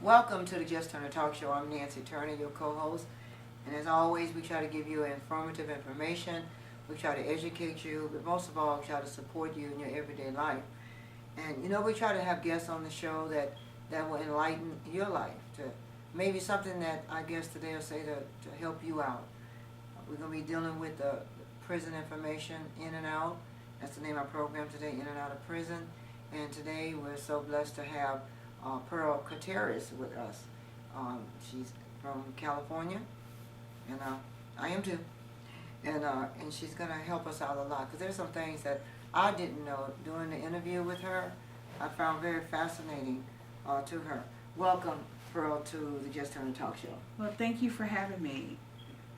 Welcome to the Jess Turner Talk Show. I'm Nancy Turner, your co-host. And as always, we try to give you informative information. We try to educate you, but most of all, we try to support you in your everyday life. And we try to have guests on the show that will enlighten your life. To maybe something that I guess today will say to help you out. We're going to be dealing with the prison information, in and out. That's the name of our program today, in and out of prison. And today we're so blessed to have Pearlie Contreras with us. She's from California, and I am too. And she's going to help us out a lot, because there's some things that I didn't know during the interview with her. I found very fascinating to her. Welcome, Pearlie, to the Jess Turner Talk Show. Well, thank you for having me.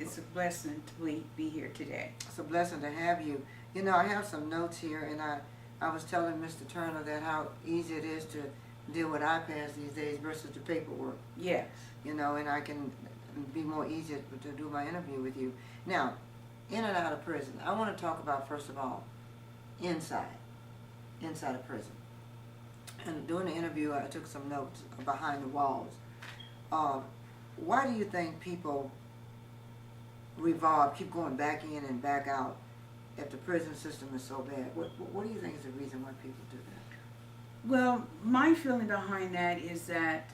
It's a blessing to be here today. It's a blessing to have you. I have some notes here, and I was telling Mr. Turner that how easy it is to deal with iPads these days versus the paperwork. Yes. And I can be more easy to do my interview with you. Now, in and out of prison, I want to talk about, first of all, inside of prison. And during the interview, I took some notes behind the walls. Why do you think people keep going back in and back out if the prison system is so bad? What do you think is the reason why people do that? Well, my feeling behind that is that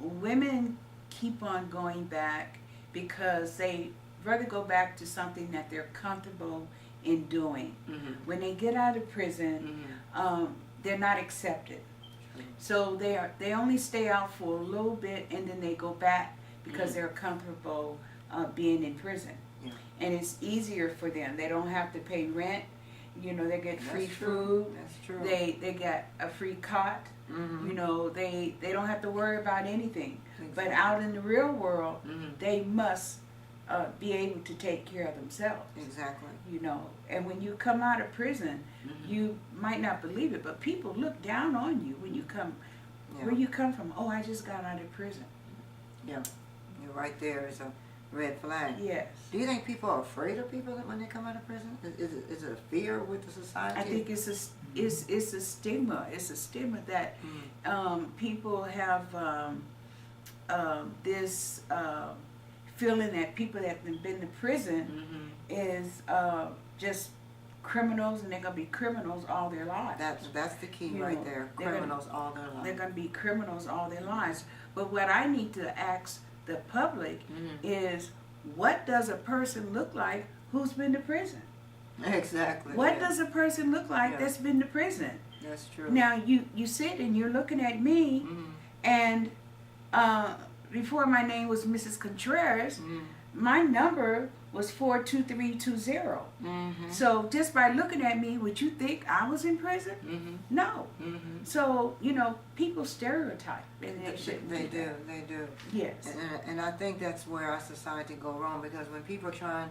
women keep on going back because they rather go back to something that they're comfortable in doing. Mm-hmm. When they get out of prison, they're not accepted. So they only stay out for a little bit, and then they go back because they're comfortable being in prison. Yeah. And it's easier for them. They don't have to pay rent. They get free food. That's true. They get a free cot. Mm-hmm. They don't have to worry about anything. Exactly. But out in the real world, they must be able to take care of themselves. Exactly. And when you come out of prison, you might not believe it, but people look down on you when you come. Yeah. Where you come from? Oh, I just got out of prison. Yeah. You're right there. It's a red flag. Yes. Do you think people are afraid of people when they come out of prison? Is it a fear with the society? I think it's a stigma. It's a stigma that people have this feeling that people that have been to prison is just criminals, and they're going to be criminals all their lives. That's the key right there. Criminals all their lives. They're going to be criminals all their lives. But what I need to ask the public is, what does a person look like who's been to prison? Exactly. What does a person look like that's been to prison? That's true. Now, you sit and you're looking at me, and before my name was Mrs. Contreras, my number was 42320. So just by looking at me, would you think I was in prison? No. So, people stereotype. And They do. Yes. And I think that's where our society go wrong, because when people are trying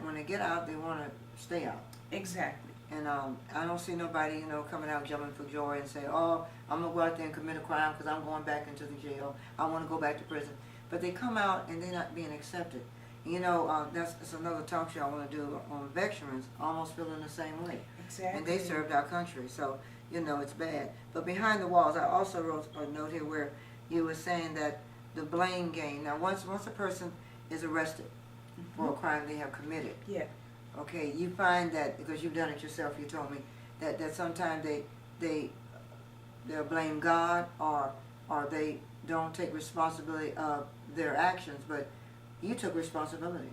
when they get out, they want to stay out. Exactly. And I don't see nobody, coming out jumping for joy and say, oh, I'm going to go out there and commit a crime because I'm going back into the jail. I want to go back to prison. But they come out and they're not being accepted. That's another talk show I want to do on veterans, almost feeling the same way. Exactly. And they served our country, so, it's bad. But behind the walls, I also wrote a note here where you were saying that the blame game. Now, once a person is arrested for a crime they have committed, okay, you find that, because you've done it yourself, you told me, that sometimes they'll blame God, or they don't take responsibility of their actions, but you took responsibility.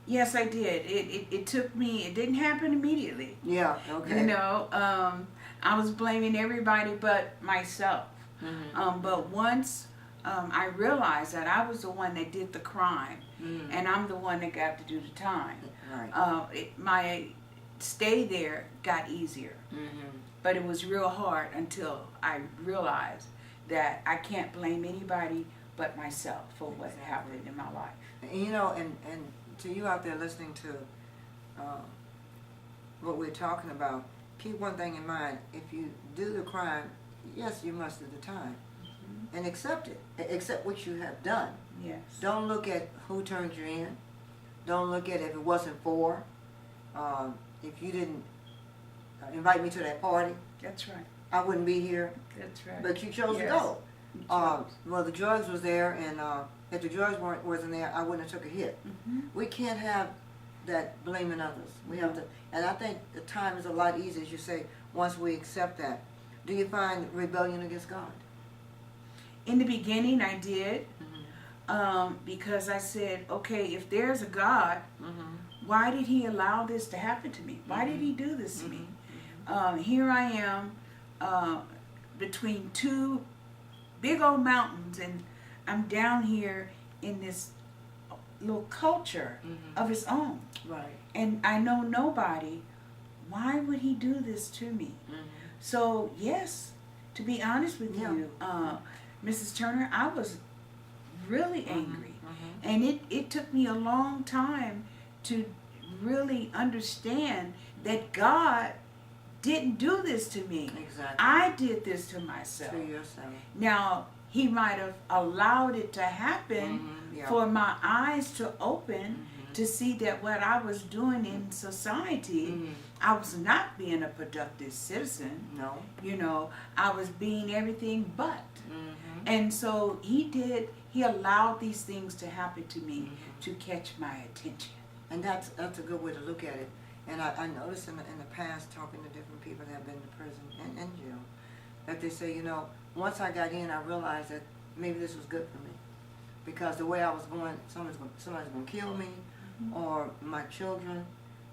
Yes, I did. It took me, it didn't happen immediately. Yeah, okay. I was blaming everybody but myself. But once I realized that I was the one that did the crime, and I'm the one that got to do the time. Right. My stay there got easier, but it was real hard until I realized that I can't blame anybody but myself for what happened in my life. And to you out there listening to what we're talking about, keep one thing in mind. If you do the crime, yes, you must do the time. And accept it. Accept what you have done. Yes. Don't look at who turned you in. Don't look at if it wasn't for. If you didn't invite me to that party, That's right. I wouldn't be here. That's right. But you chose to Yes. go. You chose. Well, the drugs was there, and if the drugs wasn't there, I wouldn't have took a hit. We can't have that blaming others. We have to, and I think the time is a lot easier, as you say, once we accept that. Do you find rebellion against God? In the beginning, I did, because I said, okay, if there's a God, why did He allow this to happen to me? Why did He do this to me? Here I am, between two big old mountains, and I'm down here in this little culture of its own. Right. And I know nobody. Why would He do this to me? So, yes, to be honest with you, Mrs. Turner, I was really angry. And it took me a long time to really understand that God didn't do this to me. Exactly. I did this to myself. To yourself. Now, He might have allowed it to happen for my eyes to open to see that what I was doing in society, I was not being a productive citizen. No. You know, I was being everything but. And so He allowed these things to happen to me to catch my attention. And that's a good way to look at it. And I noticed in the past, talking to different people that have been to prison and jail, that they say, you know, once I got in, I realized that maybe this was good for me. Because the way I was going, somebody's going to kill me, or my children,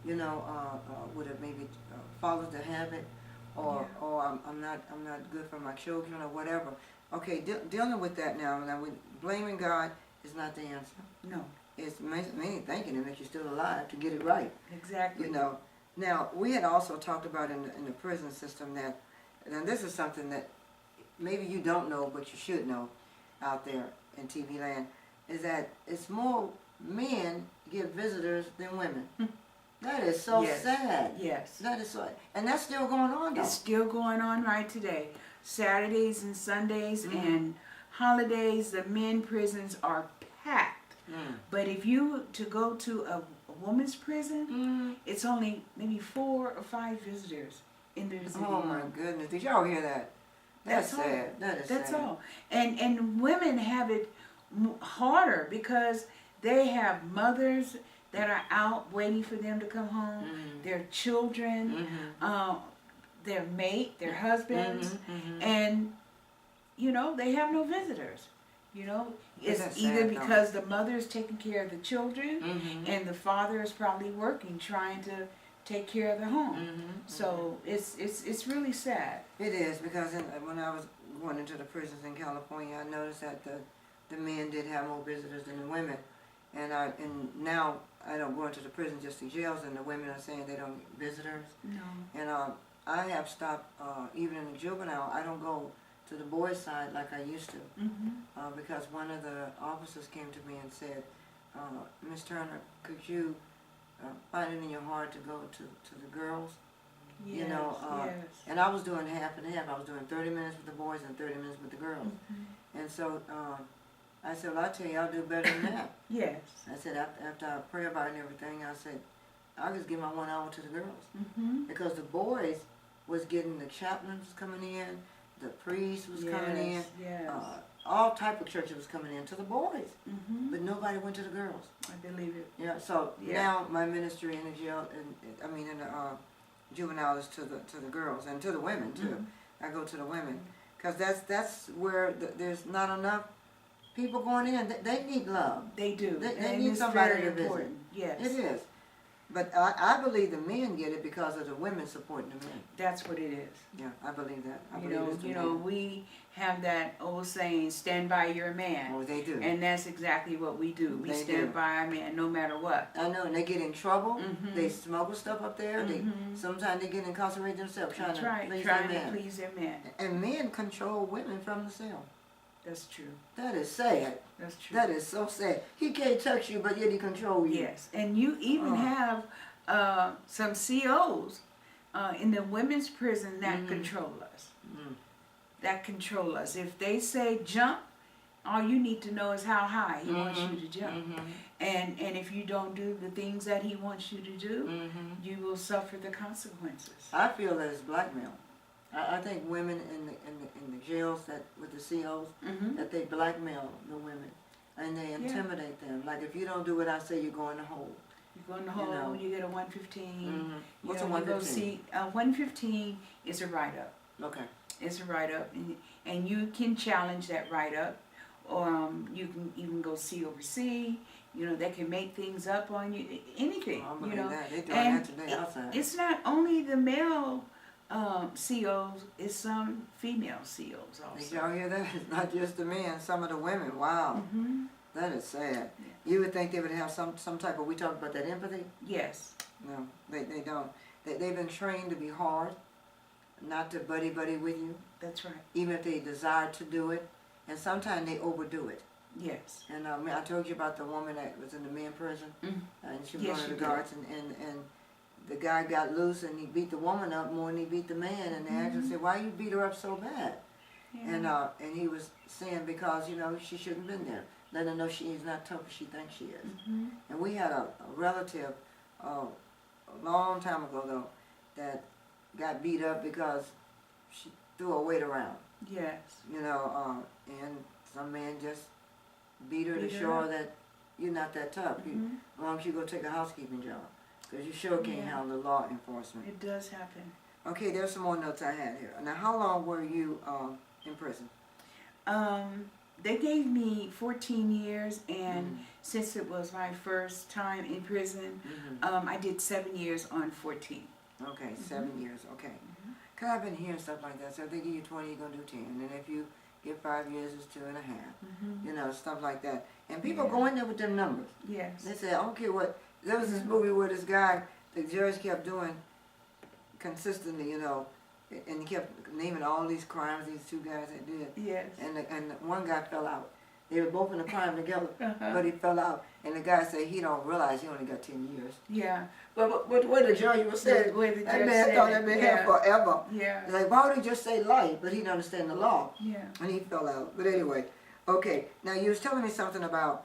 you know, would have maybe followed the habit, or I'm not good for my children, or whatever. Okay, dealing with that now blaming God is not the answer. No. It's mainly thinking it makes you still alive to get it right. Exactly. You know. Now, we had also talked about in the prison system that, and this is something that maybe you don't know, but you should know out there in TV land, is that it's more men get visitors than women. That is so sad. Yes. That is so, and that's still going on though. It's still going on right today. Saturdays and Sundays and holidays, the men prisons are packed. But if you to go to a woman's prison, it's only maybe 4 or 5 visitors in the visiting room. Oh my goodness! Did y'all hear that? That's sad. All. That is That's sad. all. And women have it harder because they have mothers that are out waiting for them to come home, their children, their mate, their husbands, and you know they have no visitors. You know, it's either because the mother is taking care of the children and the father is probably working, trying to take care of the home. So it's really sad. It is, because when I was going into the prisons in California, I noticed that the men did have more visitors than the women, and now I don't go into the prison, just the jails, and the women are saying they don't get visitors. No. And I have stopped, even in the juvenile, I don't go to the boys' side like I used to, because one of the officers came to me and said, Miss Turner, could you find it in your heart to go to the girls? Yes, You know, and I was doing half and half. I was doing 30 minutes with the boys and 30 minutes with the girls. And so I said, well, I'll tell you, I'll do better than that. Yes. I said, after I pray about it and everything, I said, I'll just give my 1 hour to the girls. Because the boys was getting, the chaplains coming in, the priest was coming in, all type of churches was coming in to the boys, but nobody went to the girls. I believe it. Yeah, so now my ministry in the jail, in the juvenile is to the girls and to the women too. I go to the women because that's where there's not enough people going in. They need love. They do. They need somebody to visit. Yes. It is. But I believe the men get it because of the women supporting the men. That's what it is. Yeah, I believe that. I You believe know, it's the you know, men. we have that old saying, "Stand by your man," Oh, they do. and that's exactly what we do. We They stand do. by our man, no matter what. I know, and they get in trouble. They smuggle stuff up there. They sometimes they get incarcerated themselves trying That's to right. please Trying their to man. please their man. And men control women from the cell. That's true. That is sad. That's true. That is so sad. He can't touch you, but yet he controls you. Yes, and you even have some COs in the women's prison that control us. That control us. If they say jump, all you need to know is how high he wants you to jump. And if you don't do the things that he wants you to do, you will suffer the consequences. I feel that it's blackmail. I think women in the jails that with the COs, that they blackmail the women and they intimidate them. Like, if you don't do what I say, you're going to hold. You go in the hole, you get a 115. What's a 115? 115 is a write-up. Okay. It's a write-up, and you can challenge that write-up. You can even go C over C. You know, they can make things up on you. Anything. Oh, I you know, that. They're doing that today outside. It's not only the male COs; it's some female COs also. Did y'all hear that? It's not just the men. Some of the women. Wow. That is sad. You would think they would have some type of, we talked about that empathy? Yes. No, they don't. They've been trained to be hard, not to buddy with you, That's right. even if they desire to do it. And sometimes they overdo it. Yes. And I told you about the woman that was in the men prison, and she was Yes, one of you the guards, and the guy got loose and he beat the woman up more than he beat the man, and they actually said, why you beat her up so bad? Yeah. And he was saying because, you know, she shouldn't have been there. Let her know she is not tough as she thinks she is. And we had a relative a long time ago, though, that got beat up because she threw her weight around. Yes. You know, and some man just beat her to show her that you're not that tough. As long as you go take a housekeeping job. Because you sure can't handle the law enforcement. It does happen. Okay, there's some more notes I had here. Now, how long were you in prison? They gave me 14 years, and since it was my first time in prison, I did 7 years on 14. Okay, 7 years, okay. Because I've been hearing stuff like that. So if they give you 20, you're going to do 10. And if you get 5 years, it's 2.5. You know, stuff like that. And people go in there with them numbers. Yes. They say, I don't care what. There was this movie where this guy, the judge kept doing consistently, you know, and he kept naming all these crimes these two guys had did. Yes. And one guy fell out. They were both in a crime together, but he fell out. And the guy said he don't realize he only got 10 years. Yeah. But what the judge was saying, that man thought that man had forever. Yeah. Like, why would he just say life? But he didn't understand the law. Yeah. And he fell out. But anyway, okay. Now you was telling me something about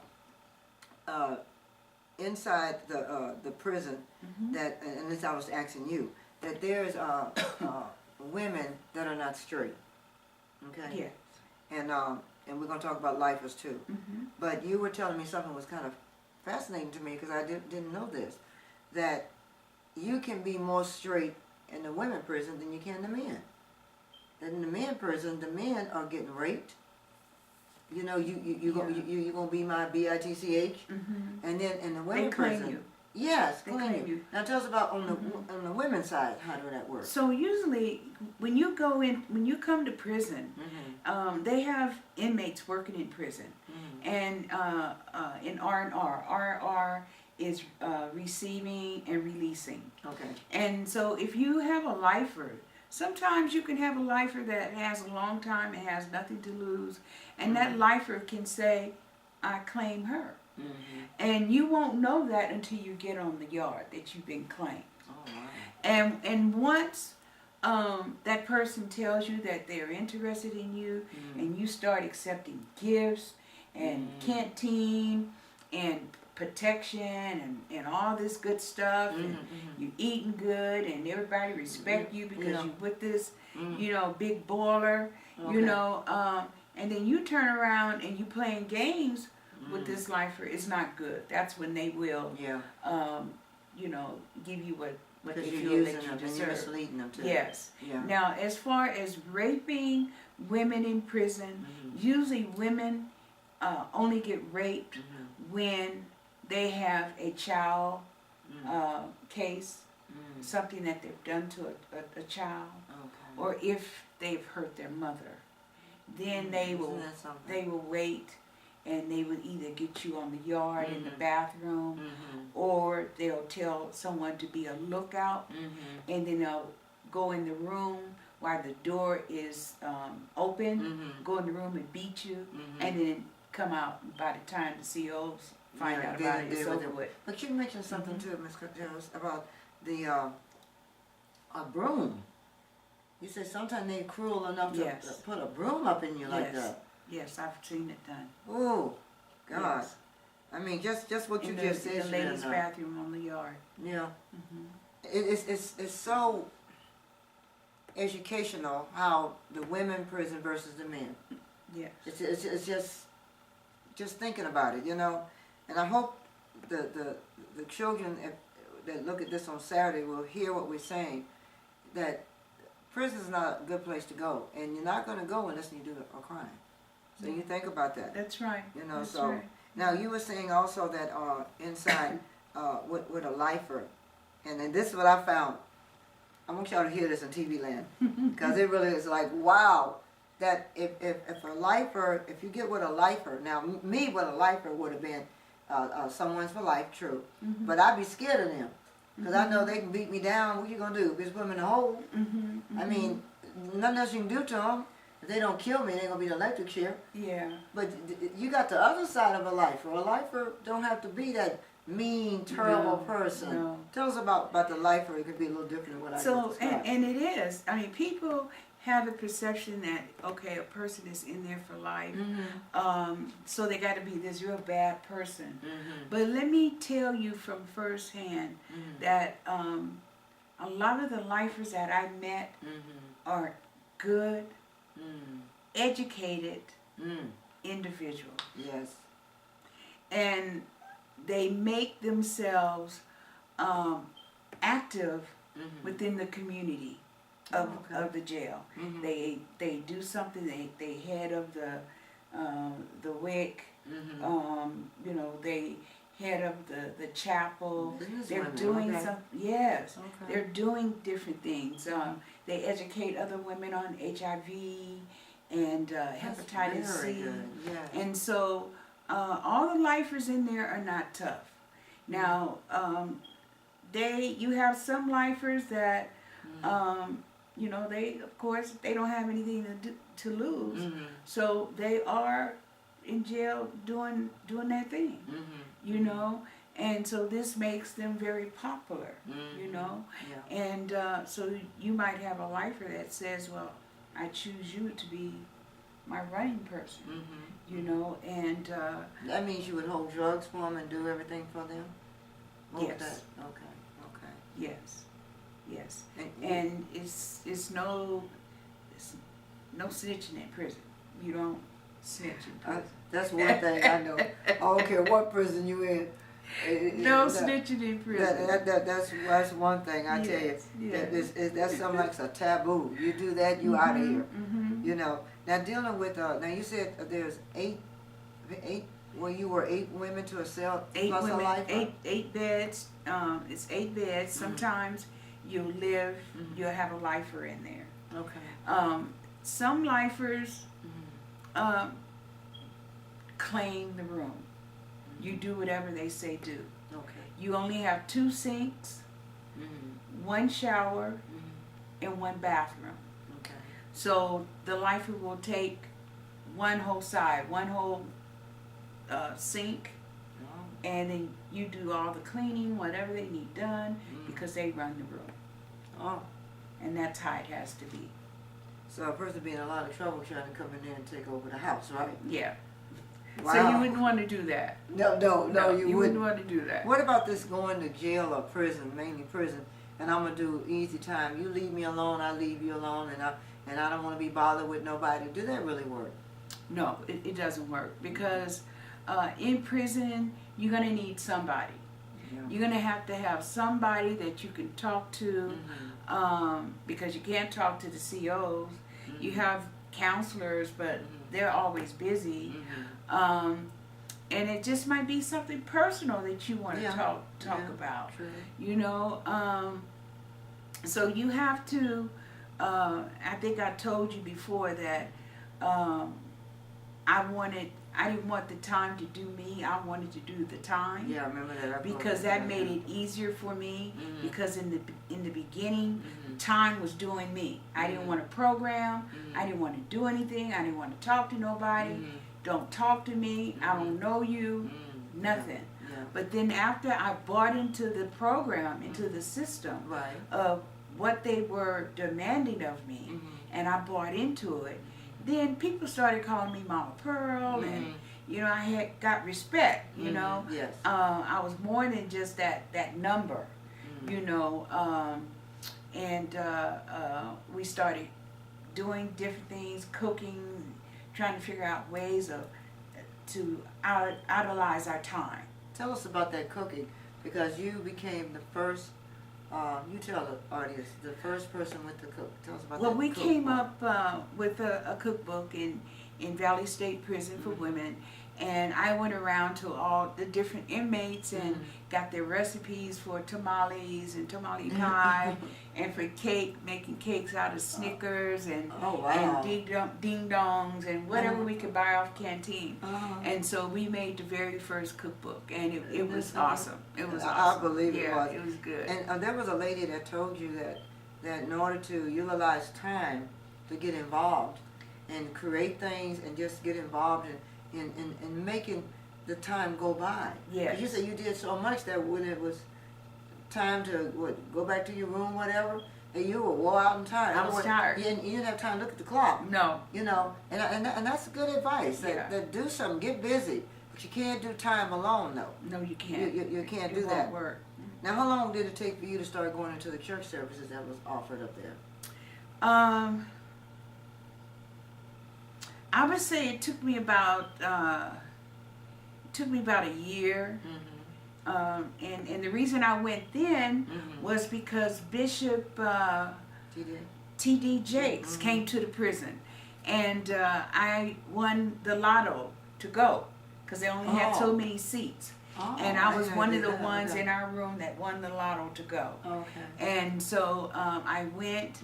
inside the prison that, and this I was asking you, that there's women that are not straight. Okay. Yes. And we're going to talk about lifers too. But you were telling me something was kind of fascinating to me because I didn't know this, that you can be more straight in the women prison than you can the men. That in the men prison, the men are getting raped. You know, you're gonna be my bitch, and then in the women prison, you. Yes, They claim claim you. you. Now tell us about on the women's side, how does that work? So usually, when you come to prison, they have inmates working in prison, and in R&R. R&R is receiving and releasing. Okay. And so if you have a lifer, sometimes you can have a lifer that has a long time and has nothing to lose, and that lifer can say, I claim her. And you won't know that until you get on the yard that you've been claimed. Oh, wow. And once that person tells you that they're interested in you, and you start accepting gifts and canteen and protection and all this good stuff, and you eating good, and everybody respect you because you with this, you know, big baller, you know, and then you turn around and you playing games with this lifer, it's not good. That's when they will, you know, give you what they feel that you deserve. You're misleading them too. Yes. Yeah. Now, as far as raping women in prison, usually women only get raped when they have a child case, something that they've done to a child, or if they've hurt their mother. Then they will wait, and they will either get you on the yard in the bathroom, or they'll tell someone to be a lookout, and then they'll go in the room while the door is open, go in the room and beat you, and then come out. By the time the COs find out about it, it's over with. But you mentioned something too, Ms. Contreras, about the a broom. You said sometimes they're cruel enough to put a broom up in you like that. Yes, I've seen it done. Oh, God. Yes. I mean, just what you In just said. the ladies' bathroom on the yard. Yeah. Mm-hmm. It's so educational how the women prison versus the men. Yes. It's just thinking about it, you know. And I hope the children that look at this on Saturday will hear what we're saying, that prison is not a good place to go, and you're not going to go unless you do a crime. So you think about that. That's right. You know, That's so right. now you were saying also that inside with a lifer, and then this is what I found. I want y'all to hear this in TV land, because it really is like, wow, that if a lifer, if you get with a lifer, now me with a lifer would have been someone's for life, true, Mm-hmm. but I'd be scared of them, because I know they can beat me down. What you gonna do? Bitch, put them in a hole. Mm-hmm. I mean, nothing else you can do to them. If they don't kill me, they ain't gonna be the electric chair. Yeah. But you got the other side of a lifer. A lifer don't have to be that mean, terrible person. No. Tell us about the lifer. It could be a little different than what I just So, described. and it is. I mean, people have the perception that, okay, a person is in there for life, so they got to be this real bad person. But let me tell you from firsthand that a lot of the lifers that I met are good, educated individuals. Yes. And they make themselves active within the community of the jail. They do something. They head of the WIC. You know, they head of the chapel. They're doing some. Yes, they're doing different things. They educate other women on HIV and hepatitis C. Yes. And so all the lifers in there are not tough. Now, you have some lifers that, you know, of course, they don't have anything to lose. So they are in jail doing their thing, you know. And so this makes them very popular, you know. Yeah. And so you might have a lifer that says, well, I choose you to be my running person, you know, and that means you would hold drugs for them and do everything for them? What was yes. that? Okay. Yes. And it's no snitching in prison. You don't snitch in prison. That's one thing I know. I don't care what prison you in. No snitching in prison. That's one thing I tell you. Yes. That's something like a taboo. You do that, you out of here. You know. Now dealing with now you said there's eight. Well, you were 8 women to a cell. 8 plus women. A lifer? 8 beds. It's 8 beds. Sometimes you'll have a lifer in there. Okay. Some lifers claim the room. You do whatever they say do. Okay. You only have 2 sinks, 1 shower, and 1 bathroom. Okay. So the lifer will take one whole side, one whole sink, and then you do all the cleaning, whatever they need done, because they run the room. Oh. And that's how it has to be. So a person be in a lot of trouble trying to come in there and take over the house, right? Yeah. Wow. So you wouldn't want to do that. No, you wouldn't wouldn't. want to do that. What about this going to jail or prison, mainly prison, and I'm gonna do easy time? You leave me alone, I leave you alone, and I don't want to be bothered with nobody. Do that really work? No, it doesn't work, because in prison you're gonna need somebody. Yeah. You're gonna have to have somebody that you can talk to, because you can't talk to the COs. You have counselors, but they're always busy. And it just might be something personal that you want to talk about. True. You know, so you have to. I think I told you before that I didn't want the time to do me. I wanted to do the time. Yeah, I remember that. Because that made it easier for me. Because in the beginning, time was doing me. I didn't want to program. I didn't want to do anything. I didn't want to talk to nobody. Don't talk to me. I don't know you. Nothing. Yeah. But then after I bought into the program, into the system of what they were demanding of me, and I bought into it, then people started calling me Mama Pearl, and you know, I had got respect. You know, yes, I was more than just that number. You know, and we started doing different things, cooking, trying to figure out ways to utilize our time. Tell us about that cooking, because you became the first. You tell the audience, the first person with the cook. Tell us about Well, that. we cookbook. came up with a cookbook in Valley State Prison for Women, and I went around to all the different inmates and got their recipes for tamales and tamale pie, and for cake, making cakes out of Snickers and Oh, wow. and ding dongs and whatever we could buy off canteen. And so we made the very first cookbook, and it was awesome. It was awesome. I believe it yeah, was. it was good. And there was a lady that told you that in order to utilize time to get involved and create things and just get involved in making the time go by. Yes. You said you did so much that when it was time to go back to your room, whatever, and you were wore out and tired. I was tired. You didn't have time to look at the clock. No. You know, and that's good advice. That do something, get busy. But you can't do time alone, though. No, you can't. You can't do it that. Won't work. Now, how long did it take for you to start going into the church services that was offered up there? I would say it took me about a year. And the reason I went then was because Bishop T.D. Jakes came to the prison, and I won the lotto to go because they only had so many seats. And I was one of the ones in our room that won the lotto to go. Okay. And so I went,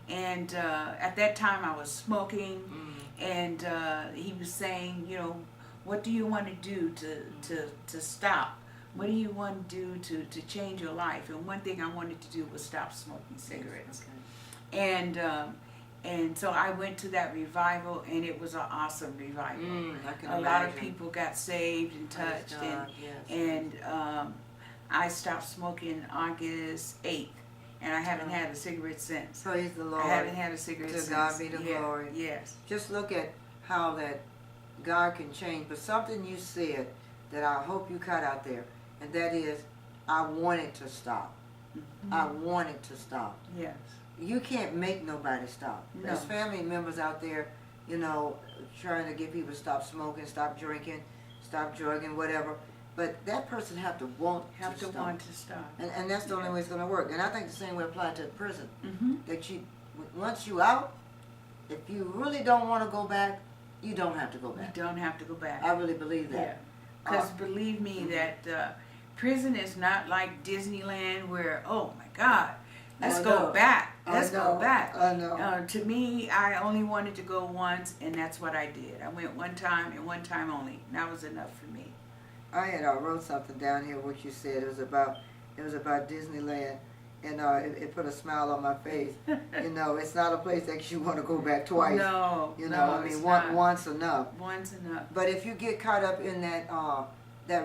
and at that time I was smoking, and he was saying, you know, what do you want to do to stop? What do you want to do to change your life? And one thing I wanted to do was stop smoking cigarettes. Okay. And so I went to that revival, and it was an awesome revival. A lot of people got saved and touched, and I stopped smoking August 8th, and I haven't had a cigarette since. Praise the Lord. I haven't had a cigarette since. To God be the glory. Yes. Just look at how that God can change. But something you said that I hope you cut out there, and that is, I wanted to stop. I wanted to stop. Yes. You can't make nobody stop. No. There's family members out there, you know, trying to get people to stop smoking, stop drinking, stop drugging, whatever. But that person have to want to stop. Want to stop. And that's the only way it's going to work. And I think the same way applies to prison. That once you out, if you really don't want to go back, you don't have to go back. You don't have to go back. I really believe that. Because believe me, that prison is not like Disneyland where, oh my God, let's go back. Let's go back. I know. To me, I only wanted to go once, and that's what I did. I went one time and one time only. And that was enough for me. I had wrote something down here. What you said, it was about Disneyland, and it put a smile on my face. You know, it's not a place that you want to go back twice. No, you know, I mean, once enough. Once enough. But if you get caught up in that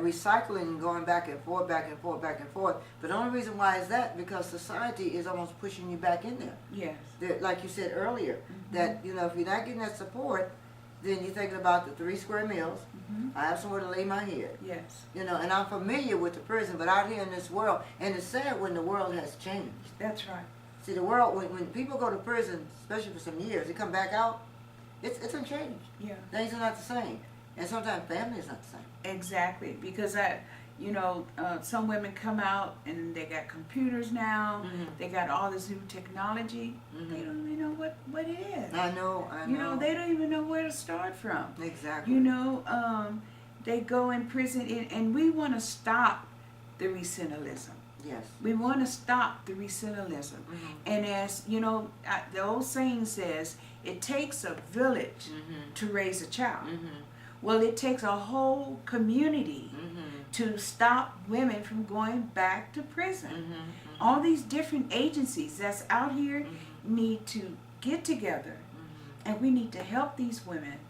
recycling and going back and forth, back and forth, back and forth, but the only reason why is that because society is almost pushing you back in there. Yes. Like you said earlier, that, you know, if you're not getting that support, then you're thinking about the 3 square meals. I have somewhere to lay my head. Yes. You know, and I'm familiar with the prison, but out here in this world, and it's sad when the world has changed. That's right. See, the world, when people go to prison, especially for some years, they come back out, it's unchanged. Yeah. Things are not the same. And sometimes family is not the same. Exactly, because some women come out and they got computers now. They got all this new technology. They don't even know what it is. I know. You know, they don't even know where to start from. Exactly. You know, they go in prison, and we want to stop the recidivism. Yes. We want to stop the recidivism. And as you know, the old saying says, it takes a village to raise a child. Well, it takes a whole community to stop women from going back to prison. All these different agencies that's out here need to get together, and we need to help these women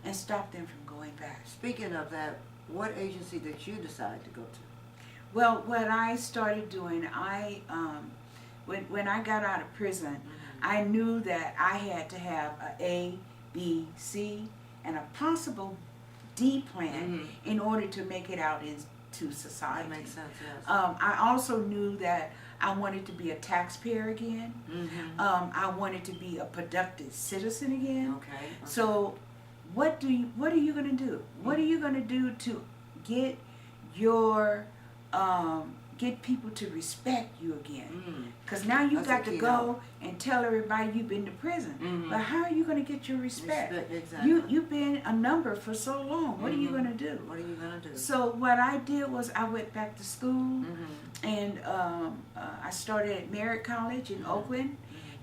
and stop them from going back. Speaking of that, what agency did you decide to go to? Well, what I started doing, when I got out of prison, I knew that I had to have a B, C, and a possible D plan in order to make it out into society. That makes sense, yes. I also knew that I wanted to be a taxpayer again. I wanted to be a productive citizen again. Okay. So what are you going to do? What are you going to do to get your get people to respect you again? Because now you've got to go and tell everybody you've been to prison. But how are you going to get your respect? Exactly. You've been a number for so long. What are you going to do? What are you going to do? So what I did was I went back to school, and I started at Merritt College in Oakland,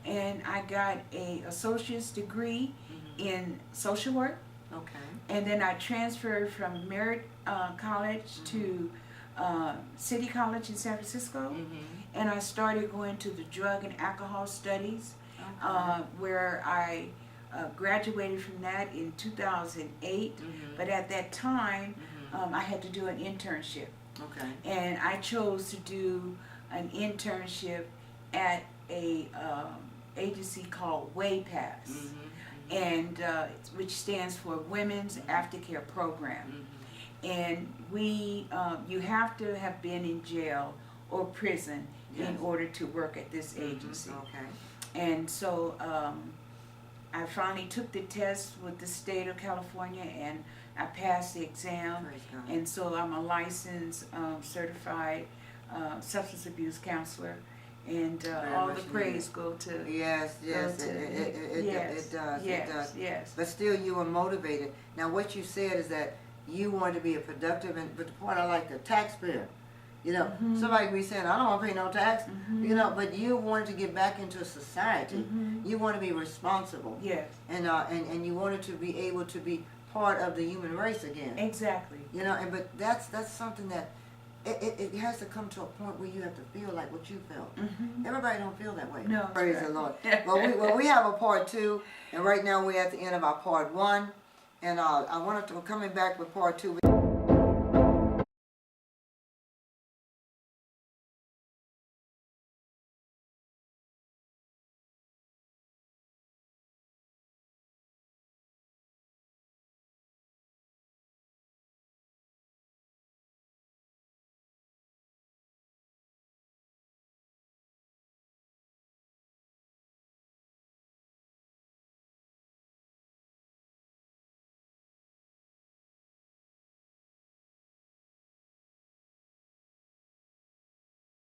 and I got a associate's degree in social work. Okay. And then I transferred from Merritt College to City College in San Francisco, and I started going to the drug and alcohol studies, where I graduated from that in 2008. But at that time, I had to do an internship. Okay. And I chose to do an internship at a agency called WayPass, and which stands for Women's Aftercare Program. And you have to have been in jail or prison in order to work at this agency. Okay. And so I finally took the test with the state of California, and I passed the exam. Praise God. And so I'm a licensed, certified substance abuse counselor. And all the praise go to Yes, it does. Yes. But still, you were motivated. Now, what you said is that you wanted to be a productive, but the part I like, the taxpayer. You know, somebody be saying, I don't want to pay no tax. You know, but you wanted to get back into society. You want to be responsible. Yes. And you wanted to be able to be part of the human race again. Exactly. You know, but that's something that it has to come to a point where you have to feel like what you felt. Everybody don't feel that way. No. Praise the Lord. Well, we have a part 2, and right now we're at the end of our part 1. And we're coming back with part 2.